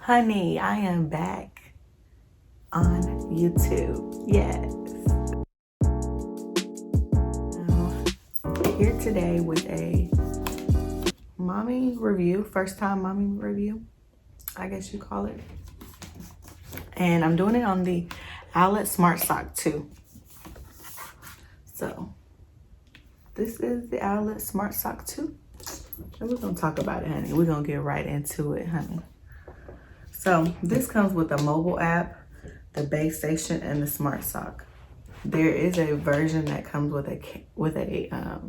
Honey, I am back on YouTube. Yes. Here today with a mommy review, first time mommy review, I guess you call it. And I'm doing it on the Owlet Smart Sock 2. So this is the Owlet Smart Sock 2. And we're gonna talk about it, honey. We're gonna get right into it, honey. So this comes with a mobile app, the base station, and the smart sock. There is a version that comes with a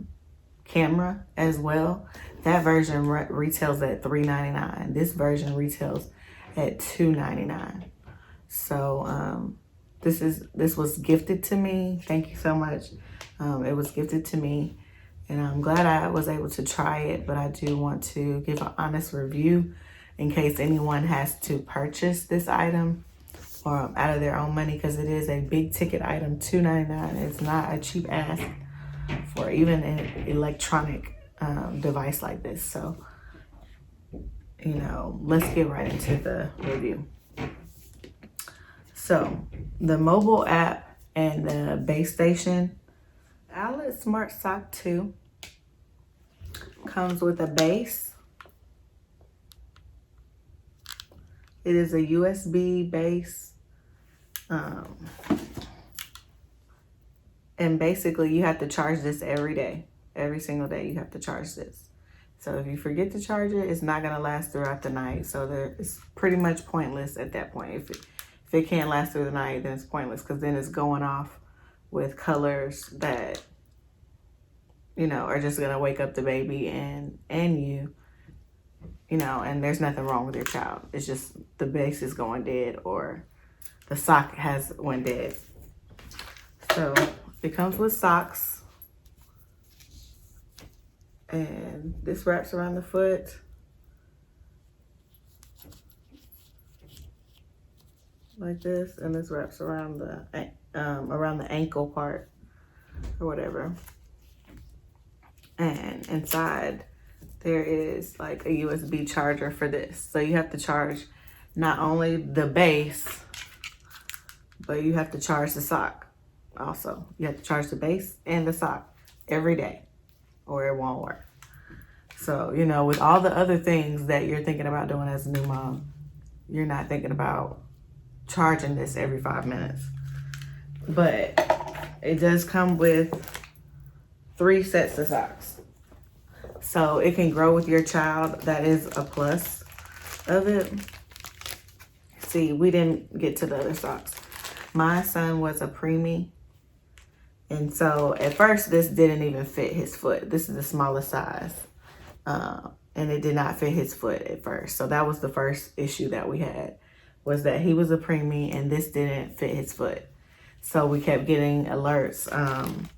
camera as well. That version retails at $3.99. This version retails at $2.99. So this was gifted to me. Thank you so much. It was gifted to me, and I'm glad I was able to try it. But I do want to give an honest review in case anyone has to purchase this item or out of their own money, because it is a big ticket item. $2.99. It's not a cheap ask for even an electronic device like this. So, let's get right into the review. So, the mobile app and the base station, Owlet Smart Sock 2 comes with a base. It is a USB base. And basically you have to charge this every day. Every single day you have to charge this. So if you forget to charge it, it's not gonna last throughout the night. So it's pretty much pointless at that point. If it can't last through the night, then it's pointless, because then it's going off with colors that, are just gonna wake up the baby and you, and there's nothing wrong with your child. It's just the base is going dead, or the sock went dead. So it comes with socks, and this wraps around the foot. Like this, and this wraps around the ankle part or whatever. And inside there is like a USB charger for this. So you have to charge not only the base, but you have to charge the sock also. You have to charge the base and the sock every day, or it won't work. So, with all the other things that you're thinking about doing as a new mom, you're not thinking about charging this every 5 minutes. But it does come with 3 sets of socks. So it can grow with your child. That is a plus of it. See, we didn't get to the other socks. My son was a preemie. And so at first this didn't even fit his foot. This is the smallest size. And it did not fit his foot at first. So that was the first issue that we had, was that he was a preemie and this didn't fit his foot. So we kept getting alerts.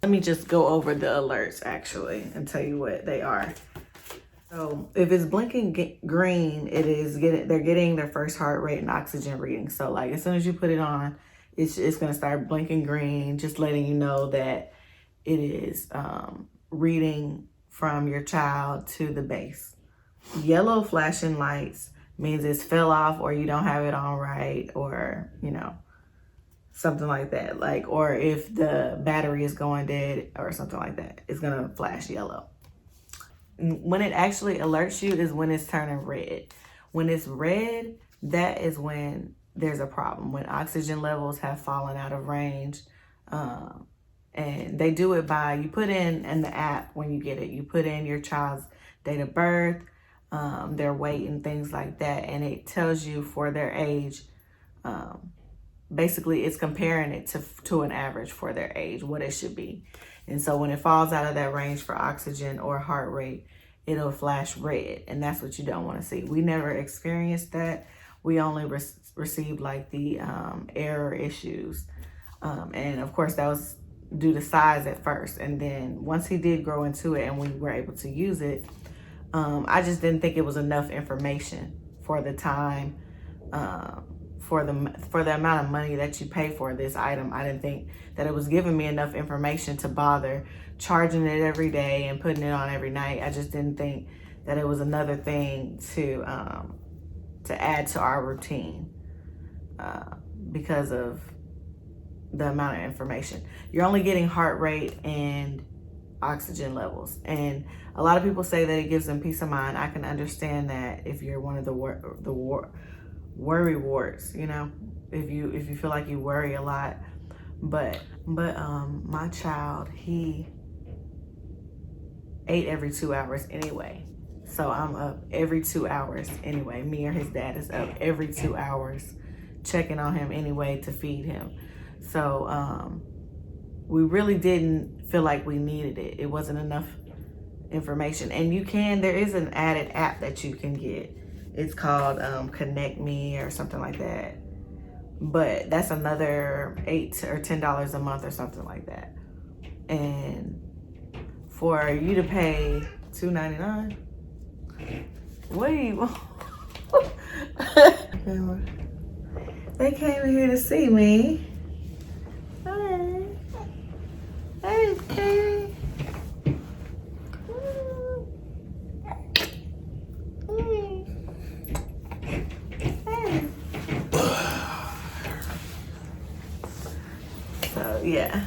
Let me just go over the alerts actually and tell you what they are. So if it's blinking green, they're getting their first heart rate and oxygen reading. So like as soon as you put it on, it's gonna start blinking green, just letting you know that it is reading from your child to the base. Yellow flashing lights means it's fell off, or you don't have it on right, or something like that. Or if the battery is going dead or something like that, it's gonna flash yellow. When it actually alerts you is when it's turning red. When it's red, that is when there's a problem, when oxygen levels have fallen out of range. And they do it by, you put in the app when you get it, you put in your child's date of birth, their weight and things like that, and it tells you for their age. Basically it's comparing it to an average for their age, what it should be. And so when it falls out of that range for oxygen or heart rate, it'll flash red, and that's what you don't want to see. We never experienced that. We only received like the error issues. And of course that was due to size at first. And then once he did grow into it and we were able to use it, I just didn't think it was enough information for the time, for the amount of money that you pay for this item. I didn't think that it was giving me enough information to bother charging it every day and putting it on every night. I just didn't think that it was another thing to to add to our routine because of the amount of information. You're only getting heart rate and oxygen levels, and a lot of people say that it gives them peace of mind. I can understand that if you're one of the worry warts, you know, if you feel like you worry a lot. But my child, he ate every 2 hours anyway. So I'm up every 2 hours anyway. Me or his dad is up every 2 hours checking on him anyway to feed him. So we really didn't feel like we needed it. It wasn't enough information. And there is an added app that you can get. It's called Connect Me or something like that. But that's another $8 or $10 a month or something like that. And for you to pay $2.99, what do you want? They came in here to see me. Hi. Hey, baby. So, yeah.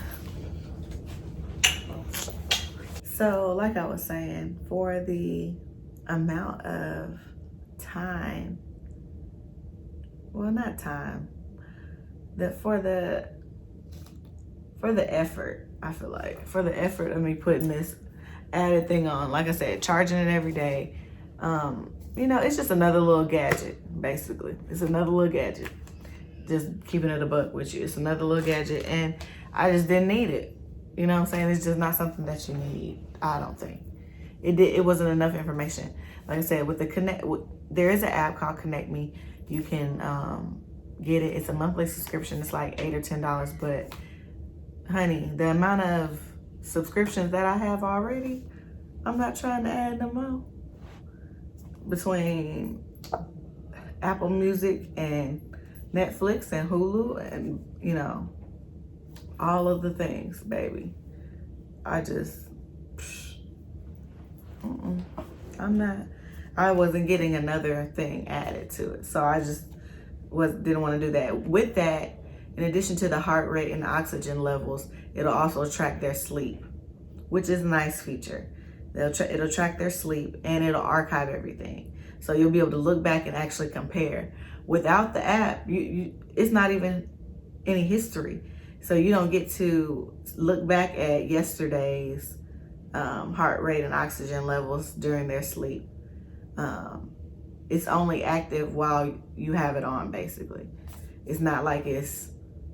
So, like I was saying, for the amount of time, well, not time, for the effort, I feel like, for the effort of me putting this added thing on, like I said, charging it every day, you know, it's just another little gadget, basically. It's another little gadget. Just keeping it a buck with you. It's another little gadget, and I just didn't need it. You know what I'm saying? It's just not something that you need, I don't think. It wasn't enough information. Like I said, with the there is an app called Connect Me. You can get it. It's a monthly subscription. It's like $8 or $10, but honey, the amount of subscriptions that I have already, I'm not trying to add no more. Between Apple Music and Netflix and Hulu and, you know, all of the things, baby. I just, I wasn't getting another thing added to it. So I just didn't want to do that. With that, in addition to the heart rate and the oxygen levels, it'll also track their sleep, which is a nice feature. It'll track their sleep and it'll archive everything. So you'll be able to look back and actually compare. Without the app, it's not even any history. So you don't get to look back at yesterday's heart rate and oxygen levels during their sleep. It's only active while you have it on, basically. It's not like it's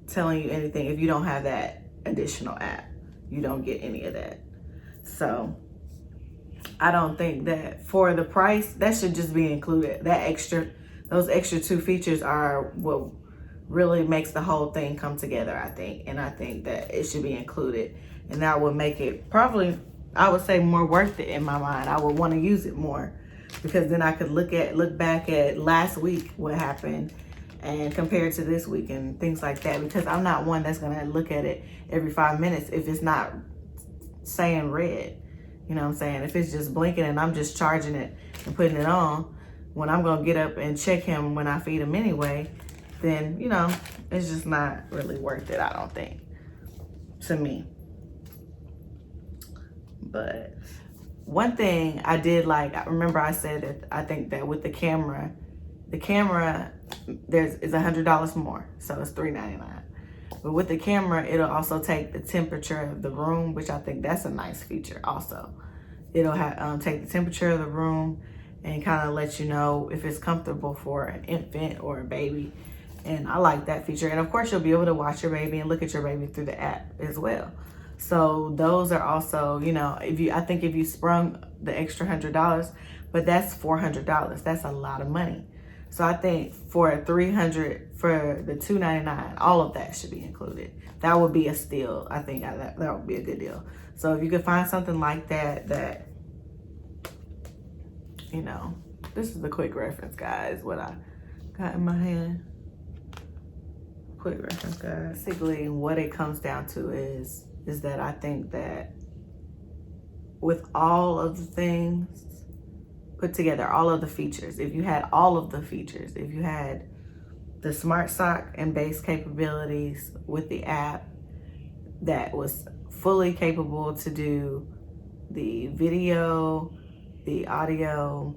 telling you anything. If you don't have that additional app, you don't get any of that. So I don't think that for the price, that should just be included. Those extra 2 features are what really makes the whole thing come together, I think. And I think that it should be included. And that would make it probably, I would say, more worth it in my mind. I would want to use it more, because then I could look back at last week, what happened, and compare it to this week and things like that. Because I'm not one that's going to look at it every 5 minutes if it's not saying red. You know what I'm saying? If it's just blinking and I'm just charging it and putting it on, when I'm going to get up and check him when I feed him anyway, then, you know, it's just not really worth it, I don't think, to me. But one thing I did like, I remember I said that I think that with the camera is $100 more, so it's $3.99. But with the camera, it'll also take the temperature of the room, which I think that's a nice feature also. It'll take the temperature of the room and kind of let you know if it's comfortable for an infant or a baby. And I like that feature. And of course, you'll be able to watch your baby and look at your baby through the app as well. So those are also, you know, I think if you sprung the extra $100, but that's $400. That's a lot of money. So I think for $300, for the $2.99, all of that should be included. That would be a steal. I think that would be a good deal. So if you could find something like that, you know, this is the quick reference, guys, what I got in my hand. Quick reference, guys. Basically, what it comes down to is that I think that with all of the things, put together all of the features, if you had all of the features, if you had the smart sock and base capabilities with the app that was fully capable to do the video, the audio,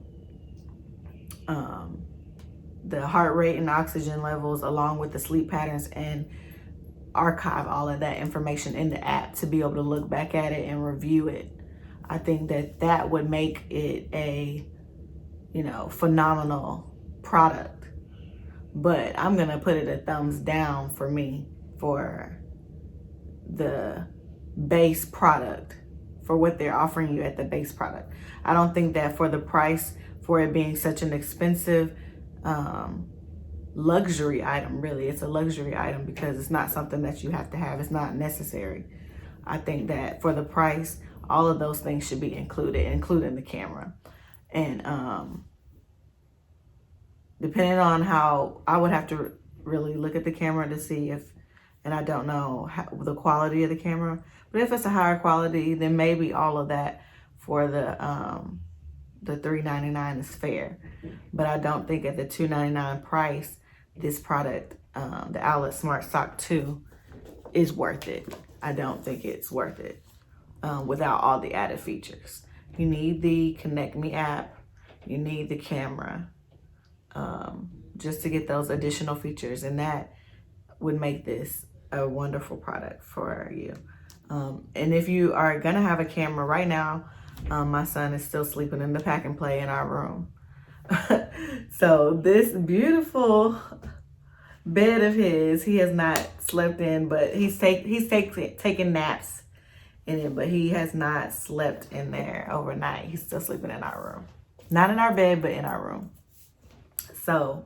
the heart rate and oxygen levels, along with the sleep patterns, and archive all of that information in the app to be able to look back at it and review it. I think that that would make it a, phenomenal product. But I'm gonna put it a thumbs down for me for the base product, for what they're offering you at the base product. I don't think that for the price, for it being such an expensive luxury item, really, it's a luxury item because it's not something that you have to have. It's not necessary. I think that for the price, all of those things should be included, including the camera. And depending on how, I would have to really look at the camera to see if, and I don't know the quality of the camera, but if it's a higher quality, then maybe all of that for the $399 is fair. But I don't think at the $299 price, this product, the Owlet Smart Sock 2, is worth it. I don't think it's worth it without all the added features. You need the Connect Me app. You need the camera just to get those additional features, and that would make this a wonderful product for you. And if you are gonna have a camera right now, my son is still sleeping in the pack and play in our room. So this beautiful bed of his, he has not slept in, but he's taking naps in it, but he has not slept in there overnight. He's still sleeping in our room. Not in our bed, but in our room. So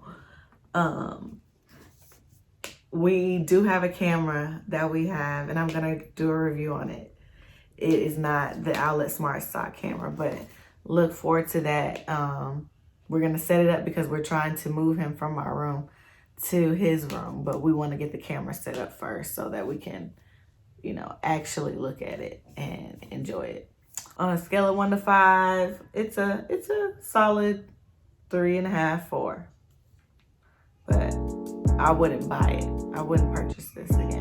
we do have a camera that we have, and I'm gonna do a review on it. It is not the Owlet Smart Sock camera, but look forward to that. We're gonna set it up because we're trying to move him from our room to his room, but we want to get the camera set up first so that we can, actually look at it and enjoy it. On a scale of 1 to 5, it's a solid 3.5, 4. But I wouldn't buy it. I wouldn't purchase this again.